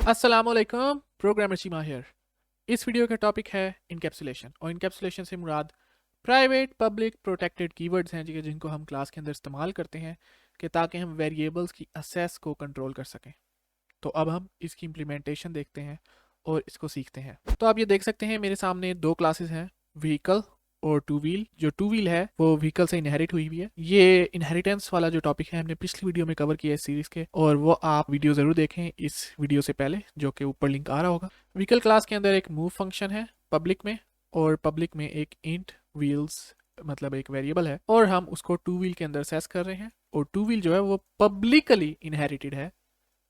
अस्सलामुअलैकुम, programmer शीमा here. इस video का टॉपिक है इनकैप्सुलेशन, और इनकैप्सुलेशन से मुराद प्राइवेट पब्लिक प्रोटेक्टेड कीवर्ड्स हैं जिनको हम क्लास के अंदर इस्तेमाल करते हैं कि ताकि हम वेरिएबल्स की असेस को कंट्रोल कर सकें। तो अब हम इसकी इम्प्लीमेंटेशन देखते हैं और इसको सीखते हैं। तो आप ये देख सकते हैं मेरे सामने दो क्लासेस हैं, व्हीकल और टू व्हील। जो टू व्हील है वो व्हीकल से इनहेरिट हुई हुई है। ये इनहेरिटेंस वाला जो टॉपिक है हमने पिछली वीडियो में कवर किया है इस सीरीज के, और वो आप वीडियो जरूर देखें इस वीडियो से पहले, जो कि ऊपर लिंक आ रहा होगा। व्हीकल क्लास के अंदर एक मूव फंक्शन है पब्लिक में, और पब्लिक में एक इंट व्हील्स मतलब एक वेरिएबल है, और हम उसको टू व्हील के अंदर सेस कर रहे हैं। और टू व्हील जो है वो पब्लिकली इनहेरिटेड है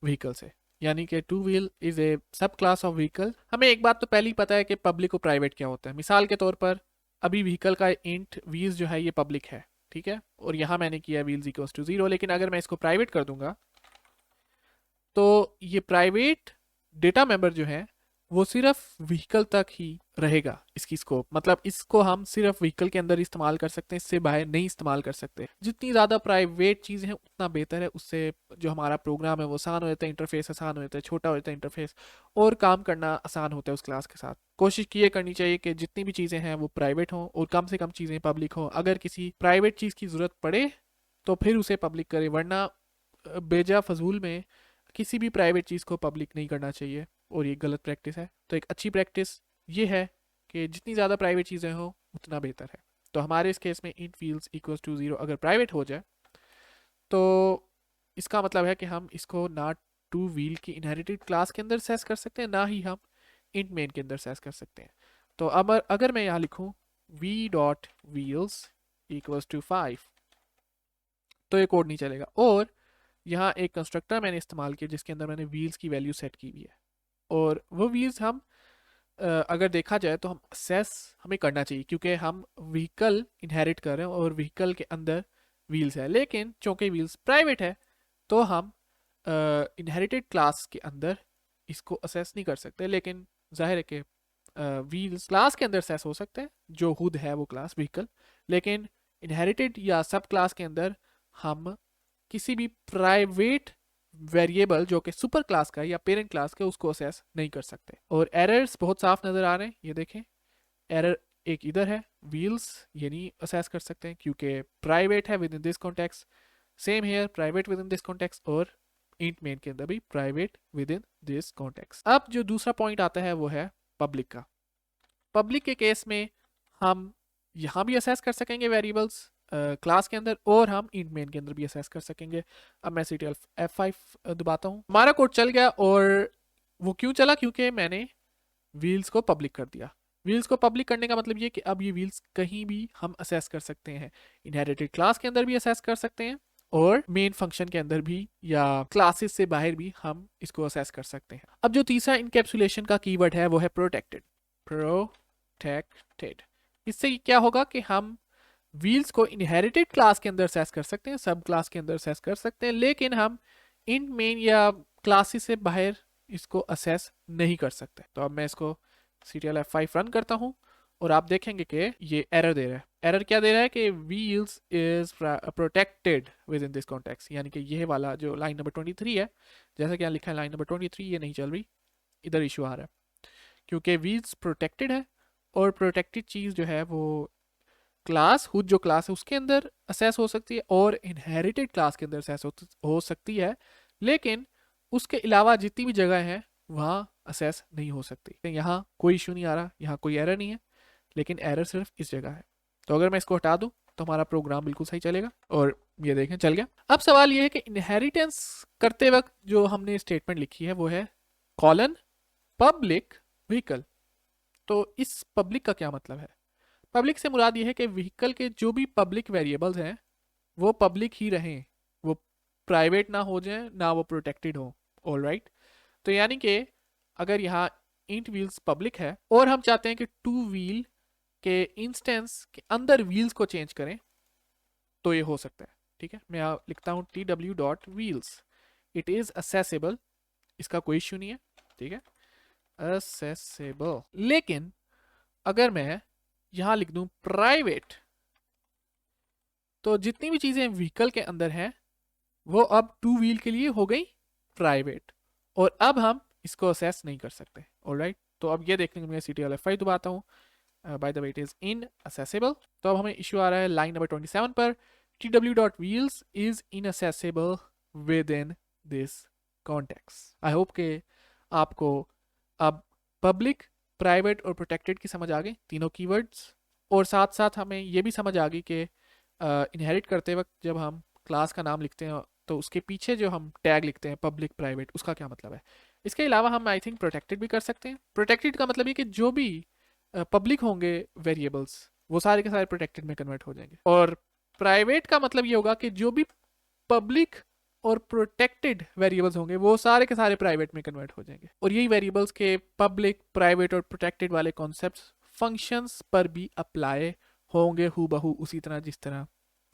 व्हीकल से, यानी कि टू व्हील इज ए सब क्लास ऑफ व्हीकल। हमें एक बात तो पहले ही पता है कि पब्लिक और प्राइवेट क्या होता है। मिसाल के तौर पर अभी व्हीकल का इंट व्हील्स जो है ये पब्लिक है, ठीक है, और यहाँ मैंने किया व्हील्स इक्वल्स टू 0, लेकिन अगर मैं इसको प्राइवेट कर दूंगा तो ये प्राइवेट डेटा मेंबर जो है वो सिर्फ व्हीकल तक ही रहेगा। इसकी स्कोप मतलब इसको हम सिर्फ व्हीकल के अंदर इस्तेमाल कर सकते हैं, इससे बाहर नहीं इस्तेमाल कर सकते। जितनी ज़्यादा प्राइवेट चीज़ें हैं उतना बेहतर है, उससे जो हमारा प्रोग्राम है वो आसान हो जाता है, इंटरफेस आसान हो जाता है, छोटा हो जाता है इंटरफेस, और काम करना आसान होता है उस क्लास के साथ। कोशिश ये करनी चाहिए कि जितनी भी चीज़ें हैं वो प्राइवेट हों और कम से कम चीज़ें पब्लिक हों। अगर किसी प्राइवेट चीज़ की ज़रूरत पड़े तो फिर उसे पब्लिक करें, वरना बेजा फजूल में किसी भी प्राइवेट चीज़ को पब्लिक नहीं करना चाहिए, और ये गलत प्रैक्टिस है। तो एक अच्छी प्रैक्टिस ये है कि जितनी ज़्यादा प्राइवेट चीज़ें हों उतना बेहतर है। तो हमारे इस केस में इंट व्हील्स इक्वल्स टू 0 अगर प्राइवेट हो जाए तो इसका मतलब है कि हम इसको ना टू व्हील की इनहेरिटेड क्लास के अंदर सेस कर सकते हैं, ना ही हम इंट मेन के अंदर सेस कर सकते हैं। तो अब अगर मैं यहाँ लिखूँ V dot wheels equals to 5 तो ये कोड नहीं चलेगा। और यहाँ एक कंस्ट्रक्टर मैंने इस्तेमाल किया जिसके अंदर मैंने व्हील्स की वैल्यू सेट की हुई है, और वो व्हील्स हम अगर देखा जाए तो हम असेस हमें करना चाहिए, क्योंकि हम व्हीकल इनहेरिट कर रहे हैं और व्हीकल के अंदर व्हील्स है। लेकिन चूंकि व्हील्स प्राइवेट है तो हम इनहेरिटेड क्लास के अंदर इसको असेस नहीं कर सकते। लेकिन जाहिर है कि व्हील्स क्लास के अंदर असेस हो सकते हैं, जो खुद है वो क्लास व्हीकल। लेकिन इनहेरिटेड या सब क्लास के अंदर हम किसी भी प्राइवेट वेरिएबल जो कि सुपर क्लास का है या पेरेंट क्लास का, उसको असेस नहीं कर सकते। और एरर्स बहुत साफ नजर आ रहे हैं, ये देखें एरर एक इधर है, व्हील्स ये नहीं असेस कर सकते हैं क्योंकि प्राइवेट है with in this context. Same here, private with in this context, और इंट मेन के अंदर भी private with in this context. अब जो दूसरा पॉइंट आता है वो है पब्लिक का। पब्लिक के केस में हम यहाँ भी असेस कर सकेंगे वेरिएबल्स क्लास के अंदर, और हम इंट मेन के अंदर भी असेस कर सकेंगे। अब मैं Ctrl F5 दबाता हूँ, हमारा कोड चल गया। और वो क्यों चला? क्योंकि मैंने व्हील्स को पब्लिक कर दिया। व्हील्स को पब्लिक करने का मतलब ये कि अब ये व्हील्स कहीं भी हम असेस कर सकते हैं, इनहेरिटेड क्लास के अंदर भी असेस कर सकते हैं, और मेन फंक्शन के अंदर भी या क्लासेस से बाहर भी हम इसको असेस कर सकते हैं। अब जो तीसरा इनकैप्सुलेशन का कीवर्ड है वो है प्रोटेक्टेड। प्रोटेक्टेड, इससे क्या होगा कि हम व्हील्स को इनहेरिटेड क्लास के अंदर सेस कर सकते हैं, सब क्लास के अंदर सेस कर सकते हैं, लेकिन हम इन मेन या क्लासेस से बाहर इसको असेस नहीं कर सकते। तो अब मैं इसको Ctrl F5 रन करता हूं और आप देखेंगे कि ये एरर दे रहा है। एरर क्या दे रहा है कि wheels is protected with in this context, यानी कि ये वाला जो लाइन नंबर 23 है, जैसा कि यहाँ लिखा है लाइन नंबर 23, ये नहीं चल रही, इधर इशू आ रहा है क्योंकि व्हील्स प्रोटेक्टेड है। और प्रोटेक्टेड चीज़ जो है वो क्लास खुद जो क्लास है उसके अंदर असेस हो सकती है और इनहेरिटेड क्लास के अंदर असेस हो सकती है, लेकिन उसके अलावा जितनी भी जगह है वहाँ असेस नहीं हो सकती। यहाँ कोई इशू नहीं आ रहा, यहाँ कोई एरर नहीं है, लेकिन एरर सिर्फ इस जगह है। तो अगर मैं इसको हटा दूं तो हमारा प्रोग्राम बिल्कुल सही चलेगा, और ये देखें चल गया। अब सवाल ये है कि इनहेरिटेंस करते वक्त जो हमने स्टेटमेंट लिखी है वो है कॉलन पब्लिक व्हीकल। तो इस पब्लिक का क्या मतलब है? पब्लिक से मुराद ये है कि व्हीकल के जो भी पब्लिक वेरिएबल्स हैं वो पब्लिक ही रहें, वो प्राइवेट ना हो जाए, ना वो प्रोटेक्टेड हो। ऑल राइट, तो यानी कि अगर यहाँ इंट व्हील्स पब्लिक है और हम चाहते हैं कि टू व्हील के इंस्टेंस के अंदर व्हील्स को चेंज करें तो ये हो सकता है। ठीक है, मैं यहाँ लिखता हूँ tw.wheels, इट इज असेसेबल, इसका कोई इश्यू नहीं है। ठीक है, असेसेबल। लेकिन अगर मैं यहाँ लिख दूं प्राइवेट, तो जितनी भी चीजें व्हीकल के अंदर हैं वो अब टू व्हील के लिए हो गई प्राइवेट, और अब हम इसको असेस नहीं कर सकते। ऑलराइट, तो अब ये देखने को मैं CTLFI दबाता हूँ, by the way it is inaccessible। तो अब हमें इशू आ रहा है लाइन नंबर 27 पर, tw.wheels is inaccessible within this context। I hope के आपको अब पब्लिक, प्राइवेट और प्रोटेक्टेड की समझ आ गई, तीनों कीवर्ड्स, और साथ साथ हमें ये भी समझ आ गई कि इनहेरिट करते वक्त जब हम क्लास का नाम लिखते हैं तो उसके पीछे जो हम टैग लिखते हैं पब्लिक प्राइवेट, उसका क्या मतलब है। इसके अलावा हम आई थिंक प्रोटेक्टेड भी कर सकते हैं। प्रोटेक्टेड का मतलब ये कि जो भी पब्लिक होंगे वेरिएबल्स वो सारे के सारे प्रोटेक्टेड में कन्वर्ट हो जाएंगे, और प्राइवेट का मतलब ये होगा कि जो भी पब्लिक और प्रोटेक्टेड वेरिएबल्स होंगे वो सारे के सारे प्राइवेट में कन्वर्ट हो जाएंगे। और यही वेरिएबल्स के पब्लिक, प्राइवेट और प्रोटेक्टेड वाले कॉन्सेप्ट्स फंक्शंस पर भी अप्लाई होंगे हूबहू उसी तरह जिस तरह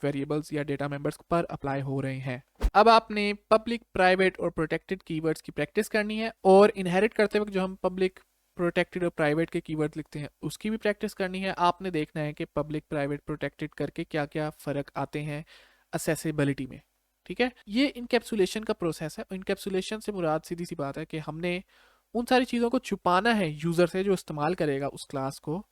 वेरिएबल्स या डेटा मेंबर्स पर अप्लाई हो रहे हैं। अब आपने पब्लिक, प्राइवेट और प्रोटेक्टेड कीवर्ड्स की प्रैक्टिस करनी है, और इनहेरिट करते वक्त जो हम पब्लिक, प्रोटेक्टेड और प्राइवेट के कीवर्ड लिखते हैं उसकी भी प्रैक्टिस करनी है। आपने देखना है कि पब्लिक, प्राइवेट, प्रोटेक्टेड करके क्या क्या फ़र्क आते हैं असेसिबिलिटी में। ठीक है, ये इनकैप्सुलेशन का प्रोसेस है। इनकैप्सुलेशन से मुराद सीधी सी बात है कि हमने उन सारी चीज़ों को छुपाना है यूज़र से जो इस्तेमाल करेगा उस क्लास को,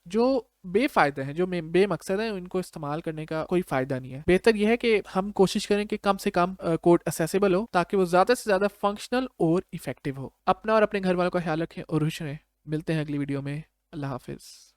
जो बेफ़ायदा है, जो बेमकसद है, इनको इस्तेमाल करने का कोई फ़ायदा नहीं है। बेहतर यह है कि हम कोशिश करें कि कम से कम कोड असेसिबल हो ताकि वो ज़्यादा से ज़्यादा फंक्शनल और इफ़ेक्टिव हो। अपना और अपने घर वालों का ख्याल रखें और खुश रहें। मिलते हैं अगली वीडियो में। अल्लाह हाफिज़।